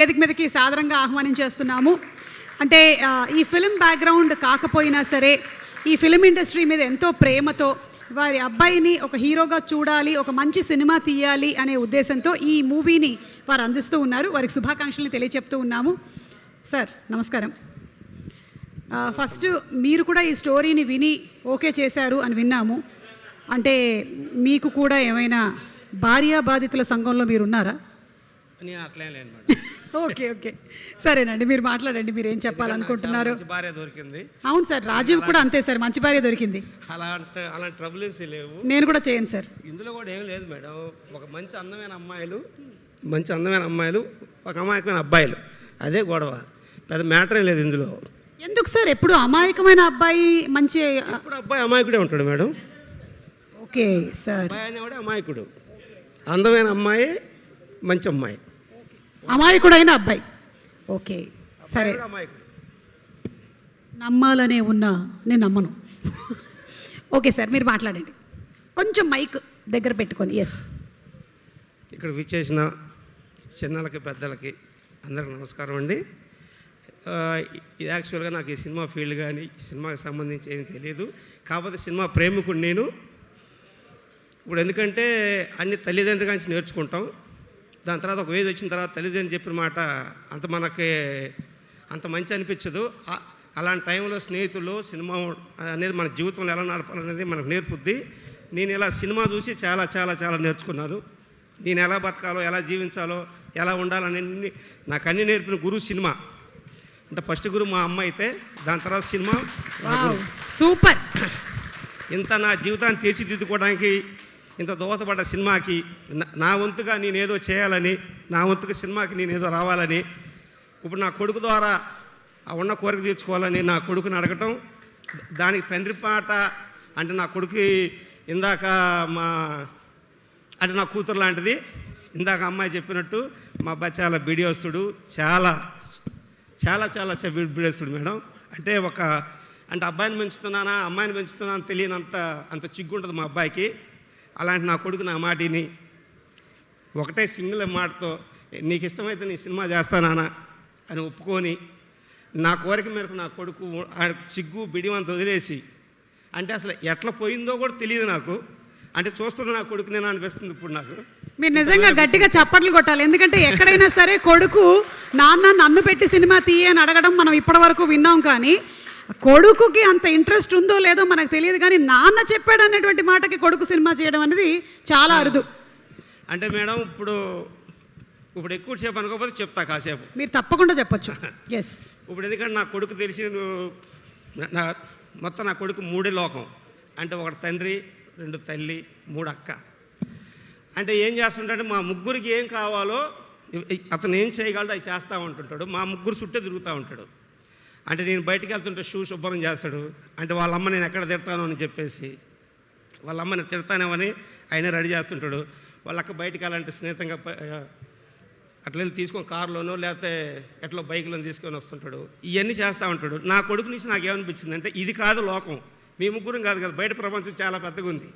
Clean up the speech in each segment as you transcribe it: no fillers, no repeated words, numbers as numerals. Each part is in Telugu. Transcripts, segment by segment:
వేదిక మీదకి సాదరంగా ఆహ్వానించేస్తున్నాము. అంటే ఈ ఫిల్మ్ బ్యాక్గ్రౌండ్ కాకపోయినా సరే ఈ ఫిల్మ్ ఇండస్ట్రీ మీద ఎంతో ప్రేమతో వారి అబ్బాయిని ఒక హీరోగా చూడాలి, ఒక మంచి సినిమా తీయాలి అనే ఉద్దేశంతో ఈ మూవీని వారు అందిస్తూ ఉన్నారు. వారికి శుభాకాంక్షలు తెలియచెప్తూ ఉన్నాము. సార్ నమస్కారం. ఫస్ట్ మీరు కూడా ఈ స్టోరీని విని ఓకే చేశారు అని విన్నాము. అంటే మీకు కూడా ఏమైనా భార్యా బాధితుల సంఘంలో మీరు ఉన్నారా? ఓకే ఓకే సరేనండి, మీరు మాట్లాడండి. మీరు ఏం చెప్పాలనుకుంటున్నారు? అవును సార్, రాజీవ్ కూడా అంతే సార్, మంచి భార్య దొరికింది. అలాంటి ట్రబుల్స్ లేవు. నేను కూడా చేయను సార్. ఇందులో కూడా ఏం లేదు మేడం. ఒక మంచి అందమైన అమ్మాయిలు ఒక అమాయకమైన అబ్బాయిలు, అదే గొడవ. పెద్ద మ్యాటరే లేదు ఇందులో. ఎందుకు సార్ ఎప్పుడు అమాయకమైన అబ్బాయి మంచి? ఇప్పుడు అబ్బాయి అమాయకుడే ఉంటాడు మేడం. Okay sir. అబ్బాయి అనేవాడే అమాయకుడు, అందమైన అమ్మాయి మంచి అమ్మాయి, అమాయకుడైన అబ్బాయి. ఓకే సరే, అమాయకుడు. నమ్మాలనే ఉన్నా నేను నమ్మను. ఓకే సార్, మీరు మాట్లాడండి. కొంచెం మైక్ దగ్గర పెట్టుకొని. ఎస్. ఇక్కడ విచ్చేసిన చిన్నలకి పెద్దలకి అందరికి నమస్కారం అండి. ఇది యాక్చువల్గా నాకు ఈ సినిమా ఫీల్డ్ కానీ ఈ సినిమాకి సంబంధించి ఏమీ తెలియదు. కాకపోతే సినిమా ప్రేమికుడు నేను. ఇప్పుడు ఎందుకంటే అన్ని తల్లిదండ్రుల నుంచి నేర్చుకుంటాం. దాని తర్వాత ఒక ఏజ్ వచ్చిన తర్వాత తల్లిదండ్రులు చెప్పిన మాట మనకి అంత మంచి అనిపించదు. అలాంటి టైంలో స్నేహితులు, సినిమా అనేది మన జీవితంలో ఎలా నడపాలనేది మనకు నేర్పుద్ది. నేను ఇలా సినిమా చూసి చాలా చాలా చాలా నేర్చుకున్నాను. నేను ఎలా బతకాలో, ఎలా జీవించాలో, ఎలా ఉండాలని నాకు అన్నీ నేర్పిన గురువు సినిమా. అంటే ఫస్ట్ గురువు మా అమ్మ అయితే, దాని తర్వాత సినిమా. సూపర్. ఇంత నా జీవితాన్ని తీర్చిదిద్దుకోవడానికి ఇంత దోహదపడ్డ సినిమాకి నా వంతుగా నేనేదో చేయాలని, నా వంతుగా సినిమాకి నేనేదో రావాలని, ఇప్పుడు నా కొడుకు ద్వారా ఉన్న కోరిక తీర్చుకోవాలని నా కొడుకుని అడగటం, దానికి తండ్రి పాట అంటే నా కొడుకు ఇందాక అంటే నా కూతురు లాంటిది. ఇందాక అమ్మాయి చెప్పినట్టు మా అబ్బాయి చాలా బిడియోస్తుడు, చాలా చాలా చాలా బిడియోస్తుడు మేడం. అంటే అంటే అబ్బాయిని పెంచుతున్నానా అమ్మాయిని పెంచుతున్నా అని తెలియనంత చిగ్గుంటుంది మా అబ్బాయికి. అలాంటి నా కొడుకు నా మాటిని ఒకటే సింగిల్ మాటతో నీకు ఇష్టమైతే నీ సినిమా చేస్తానా అని ఒప్పుకొని, నా కోరిక మేరకు నా కొడుకు సిగ్గు బిడివంత వదిలేసి, అంటే అసలు ఎట్లా పోయిందో కూడా తెలియదు నాకు. అంటే చూస్తున్న నా కొడుకు నేను అనిపిస్తుంది ఇప్పుడు నాకు. మీరు నిజంగా గట్టిగా చప్పట్లు కొట్టాలి. ఎందుకంటే ఎక్కడైనా సరే కొడుకు నాన్న నన్ను పెట్టి సినిమా తీయని అడగడం మనం ఇప్పటి వరకు విన్నాం. కానీ కొడుకుకి అంత ఇంట్రెస్ట్ ఉందో లేదో మనకు తెలియదు. కానీ నాన్న చెప్పాడు అనేటువంటి మాటకి కొడుకు సినిమా చేయడం అనేది చాలా అరుదు. అంటే మేడం ఇప్పుడు ఎక్కువ సేపు అనుకోకపోతే చెప్తా కాసేపు. మీరు తప్పకుండా చెప్పచ్చు. ఎస్. ఇప్పుడు ఎందుకంటే నా కొడుకు తెలిసి మొత్తం నా కొడుకు 3 లోకం. అంటే 1 తండ్రి, 2 తల్లి, 3 అక్క. అంటే ఏం చేస్తుంటాడు, మా ముగ్గురికి ఏం కావాలో అతను ఏం చేయగలడో అవి చేస్తూ ఉంటుంటాడు. మా ముగ్గురు చుట్టే తిరుగుతూ ఉంటాడు. అంటే నేను బయటికి వెళ్తుంటే షూ శుభ్రం చేస్తాడు. అంటే వాళ్ళమ్మ నేను ఎక్కడ తిడతాను అని చెప్పేసి వాళ్ళమ్మని తిడతానేమని ఆయన రెడీ చేస్తుంటాడు. వాళ్ళక్క బయటికి వెళ్ళాలంటే స్నేహితంగా అట్లా వెళ్ళి తీసుకొని కారులోనో లేకపోతే ఎట్లా బైక్లో తీసుకొని వస్తుంటాడు. ఇవన్నీ చేస్తూ ఉంటాడు. నా కొడుకు నుంచి నాకేమనిపించింది అంటే, ఇది కాదు లోకం, మీ ముగ్గురం కాదు కదా, బయట ప్రపంచం చాలా పెద్దగా ఉంది.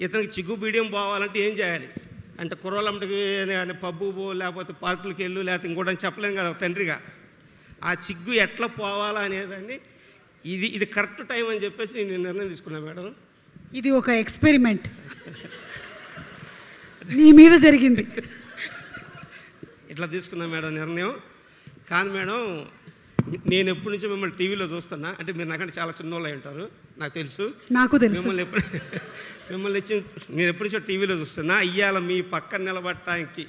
ఇతనికి చిగ్గు బీడియం పోవాలంటే ఏం చేయాలి అంటే, కుర్రోళ్ళమ్మటికి పబ్బు లేకపోతే పార్కులకి వెళ్ళు లేకపోతే ఇంకోటి చెప్పలేం కదా తండ్రిగా. ఆ చిగ్గు ఎట్లా పోవాలా అనేదాన్ని ఇది కరెక్ట్ టైం అని చెప్పేసి నేను నిర్ణయం తీసుకున్నాను మేడం. ఇది ఒక ఎక్స్పెరిమెంట్ నీ మీద జరిగింది. ఇట్లా తీసుకున్నా మేడం నిర్ణయం. కానీ మేడం నేను ఎప్పటి నుంచో మిమ్మల్ని టీవీలో చూస్తున్నా. అంటే మీరు నాకంటే చాలా చిన్నోళ్ళు ఉంటారు, నాకు తెలుసు. నాకు తెలుసు. మిమ్మల్ని నేను ఎప్పటి నుంచో టీవీలో చూస్తున్నా. ఇవాళ మీ పక్కన నిలబడటానికి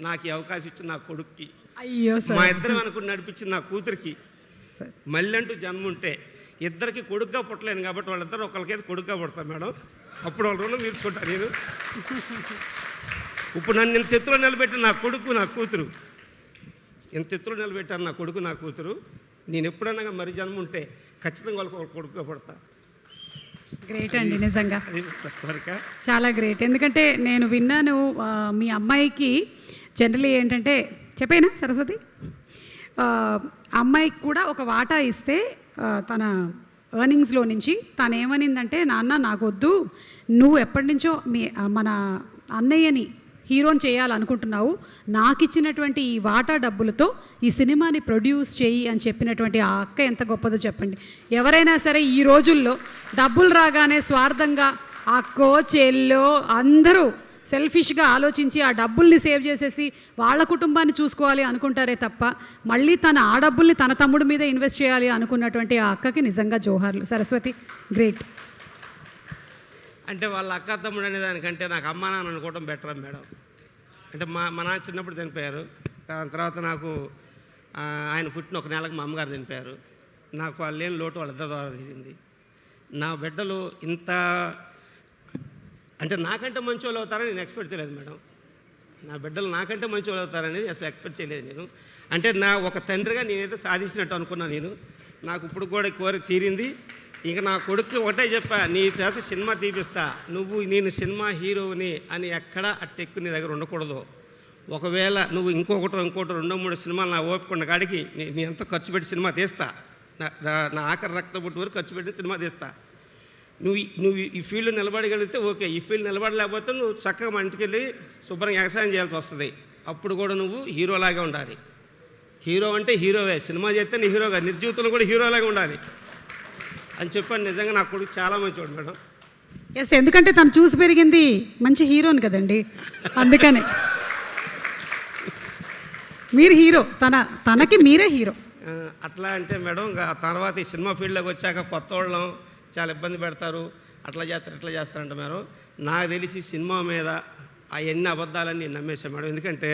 నాకు ఈ అవకాశం ఇచ్చిన నా కొడుక్కి, అయ్యో మా ఇద్దరం అనుకుని నడిపించింది నా కూతురికి, మళ్ళీ అంటూ జన్మ ఉంటే ఇద్దరికి కొడుకుగా పుట్టలేను కాబట్టి వాళ్ళిద్దరు ఒకరికైతే కొడుకుగా పుడతాను మేడం. అప్పుడు వాళ్ళ రుణం తీర్చుకుంటాను నేను. ఇప్పుడు నన్ను ఇంత ఎత్తులో నిలబెట్టిన నా కొడుకు నా కూతురు, ఇంత ఎత్తులో నిలబెట్టారు నా కొడుకు నా కూతురు. నేను ఎప్పుడన్నా మరి జన్మ ఉంటే ఖచ్చితంగా వాళ్ళకి కొడుకుగా పుడతా. గ్రేట్ అండి, నిజంగా చాలా గ్రేట్. ఎందుకంటే నేను విన్నాను మీ అమ్మాయికి జనరలీ ఏంటంటే, చెప్పేనా సరస్వతి, అమ్మాయికి కూడా ఒక వాటా ఇస్తే తన ఎర్నింగ్స్లో నుంచి తను ఏమనిందంటే, నాన్న నాకొద్దు, నువ్వు ఎప్పటి నుంచో మన అన్నయ్యని హీరోని చేయాలనుకుంటున్నావు, నాకు ఇచ్చినటువంటి ఈ వాటా డబ్బులతో ఈ సినిమాని ప్రొడ్యూస్ చేయి అని చెప్పినటువంటి ఆ అక్క ఎంత గొప్పదో చెప్పండి. ఎవరైనా సరే ఈ రోజుల్లో డబ్బులు రాగానే స్వార్థంగా అక్కో చెల్లో అందరూ సెల్ఫిష్గా ఆలోచించి ఆ డబ్బుల్ని సేవ్ చేసేసి వాళ్ళ కుటుంబాన్ని చూసుకోవాలి అనుకుంటారే తప్ప మళ్ళీ ఆ డబ్బుల్ని తన తమ్ముడి మీద ఇన్వెస్ట్ చేయాలి అనుకున్నటువంటి ఆ అక్కకి నిజంగా జోహార్లు. సరస్వతి, గ్రేట్. అంటే వాళ్ళ అక్క తమ్ముడు అనే దానికంటే నాకు అమ్మా నాన్న అనుకోవడం బెటర్ మేడం. అంటే మా నాన్న చిన్నప్పుడు చనిపోయారు. దాని తర్వాత నాకు ఆయన పుట్టిన ఒక నెలకు మా అమ్మగారు చనిపోయారు. నాకు వాళ్ళు లేని లోటు వాళ్ళిద్దరి ద్వారా తీరింది. నా బిడ్డలు ఇంత అంటే నాకంటే మంచి వాళ్ళు అవుతారని నేను ఎక్స్పెక్ట్ చేయలేదు మేడం. నా బిడ్డలు నాకంటే మంచి వాళ్ళు అవుతారనేది అసలు ఎక్స్పెక్ట్ చేయలేదు నేను. అంటే నా ఒక తండ్రిగా నేనైతే సాధించినట్టు అనుకున్నాను నేను. నాకు ఇప్పుడు కూడా కోరిక తీరింది. ఇక నా కొడుకు ఒకటే చెప్పా, నీ చేత సినిమా తీపిస్తా, నేను సినిమా హీరోని అని ఎక్కడా అట్టెక్కు నీ దగ్గర ఉండకూడదు. ఒకవేళ నువ్వు ఇంకొకటి 2-3 సినిమాలు నా ఓపిక కాడికి నీ ఎంత ఖర్చు పెట్టి సినిమా తీస్తా, నా ఆఖరి రక్త పుట్టి వరకు ఖర్చు పెట్టి సినిమా తీస్తా. నువ్వు ఈ ఫీల్డ్లో నిలబడగలిగితే ఓకే, ఈ ఫీల్డ్ నిలబడలేకపోతే నువ్వు చక్కగా మా ఇంటికి వెళ్ళి శుభ్రంగా వ్యవసాయం చేయాల్సి వస్తుంది. అప్పుడు కూడా నువ్వు హీరోలాగే ఉండాలి. హీరో అంటే హీరోవే, సినిమా చేస్తే నీ హీరోగా, నిజ జీవితంలో కూడా హీరోలాగే ఉండాలి అని చెప్పాను. నిజంగా నా కొడుకు చాలా మంచివాడు మేడం. ఎస్, ఎందుకంటే తను చూసి పెరిగింది మంచి హీరోని కదండి, అందుకనే మీరు హీరో, తనకి మీరే హీరో. అట్లా అంటే మేడం తర్వాత ఈ సినిమా ఫీల్డ్లోకి వచ్చాక కొత్త వాళ్ళం చాలా ఇబ్బంది పెడతారు, అట్లా చేస్తారు ఇట్లా చేస్తారంట మేడం. నాకు తెలిసి సినిమా మీద ఆ ఎన్ని అబద్ధాలని నేను నమ్మేశాను మేడం. ఎందుకంటే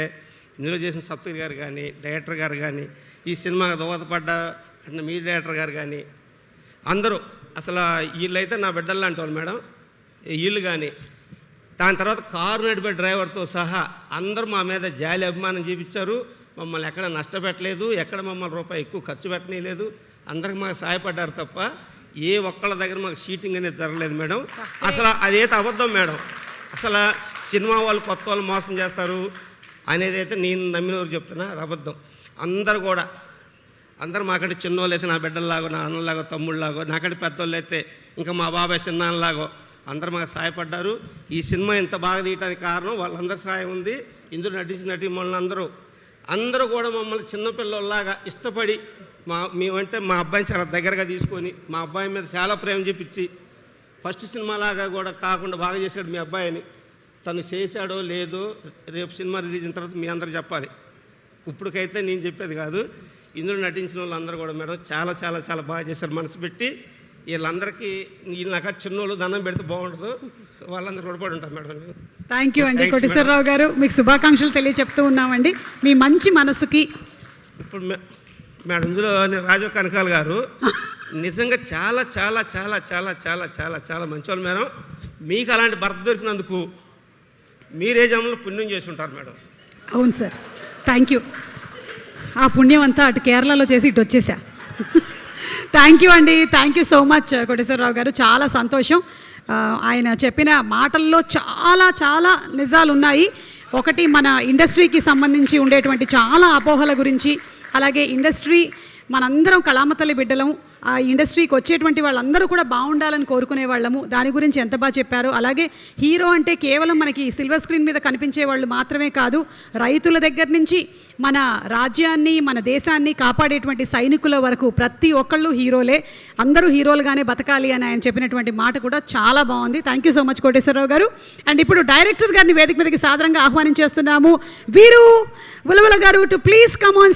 ఇందులో చేసిన సప్తగిరి గారు కానీ, డైరెక్టర్ గారు కానీ, ఈ సినిమాకి దోహదపడ్డ అంటే మీ డైరెక్టర్ గారు కానీ అందరూ అసలు వీళ్ళైతే నా బిడ్డలు లాంటి వాళ్ళు మేడం. వీళ్ళు కానీ దాని తర్వాత కారు నడిపే డ్రైవర్తో సహా అందరూ మా మీద జాలి అభిమానం చూపించారు. మమ్మల్ని ఎక్కడ నష్టపెట్టలేదు, ఎక్కడ మమ్మల్ని రూపాయి ఎక్కువ ఖర్చు పెట్టలేదు. అందరికి మాకు సహాయపడ్డారు తప్ప ఏ ఒక్కళ్ళ దగ్గర మాకు షీటింగ్ అనేది జరగలేదు మేడం. అసలు అదైతే అబద్ధం మేడం. అసలు సినిమా వాళ్ళు కొత్త వాళ్ళు మోసం చేస్తారు అనేది అయితే నేను నమ్మినవారు చెప్తున్నా, అది అబద్ధం. అందరూ మాకంటే చిన్నోళ్ళు అయితే నా బిడ్డల్లాగో, నా అన్నలాగో, తమ్ముళ్ళలాగో, నాకంటే పెద్దోళ్ళు అయితే ఇంకా మా బాబాయ్ చిన్నాన్నలాగో అందరూ మాకు సహాయపడ్డారు. ఈ సినిమా ఇంత బాగా తీయడానికి కారణం వాళ్ళందరి సహాయం ఉంది. ఇందులో నటించిన నటీమణులు అందరూ కూడా మమ్మల్ని చిన్నపిల్లల్లాగా ఇష్టపడి మేమంటే మా అబ్బాయిని చాలా దగ్గరగా తీసుకొని మా అబ్బాయి మీద చాలా ప్రేమ చూపించి ఫస్ట్ సినిమాలాగా కూడా కాకుండా బాగా చేశాడు మీ అబ్బాయిని. తను చేశాడో లేదో రేపు సినిమా రిలీజ్ అయిన తర్వాత మీ అందరూ చెప్పాలి. ఇప్పటికైతే నేను చెప్పేది కాదు. ఇందులో నటించిన వాళ్ళందరూ కూడా మేడం చాలా చాలా చాలా బాగా చేశారు మనసు పెట్టి. వీళ్ళందరికీ నాకు చిన్నోళ్ళు దండం పెడితే బాగుండదు, వాళ్ళందరూ రుణపడి ఉంటారు మేడం. థ్యాంక్ యూ అండి కోటేశ్వరరావు గారు, మీకు శుభాకాంక్షలు తెలియచెప్తూ ఉన్నామండి మీ మంచి మనసుకి. ఇప్పుడు మేడం ఇందులో రాజు కనకాల గారు నిజంగా చాలా చాలా చాలా చాలా చాలా చాలా చాలా మంచివాళ్ళు మేడం. మీకు అలాంటి భర్త దొరికినందుకు మీరే జన్మలో పుణ్యం చేసి ఉంటారు మేడం. అవును సార్, థ్యాంక్ యూ. ఆ పుణ్యం అంతా అటు కేరళలో చేసి ఇటు వచ్చేసా. థ్యాంక్ యూ అండి, thank you so much Koteswararao గారు. చాలా సంతోషం. ఆయన చెప్పిన మాటల్లో చాలా చాలా నిజాలు ఉన్నాయి. ఒకటి మన ఇండస్ట్రీకి సంబంధించి ఉండేటువంటి చాలా అపోహల గురించి, అలాగే ఇండస్ట్రీ మనందరం కళామతల్లి బిడ్డలము, ఆ ఇండస్ట్రీకి వచ్చేటువంటి వాళ్ళందరూ కూడా బాగుండాలని కోరుకునే వాళ్ళము, దాని గురించి ఎంత బాగా చెప్పారు. అలాగే హీరో అంటే కేవలం మనకి సిల్వర్ స్క్రీన్ మీద కనిపించే వాళ్ళు మాత్రమే కాదు, రైతుల దగ్గర నుంచి మన రాజ్యాన్ని మన దేశాన్ని కాపాడేటువంటి సైనికుల వరకు ప్రతి ఒక్కళ్ళు హీరోలే, అందరూ హీరోలుగానే బతకాలి అని ఆయన చెప్పినటువంటి మాట కూడా చాలా బాగుంది. Thank you so much Koteswararao గారు. అండ్ ఇప్పుడు డైరెక్టర్ గారిని వేదిక మీదకి సాదరంగా ఆహ్వానించేస్తున్నాము. వీరు ఉలవల గారు టు ప్లీజ్ కమ్ ఆన్.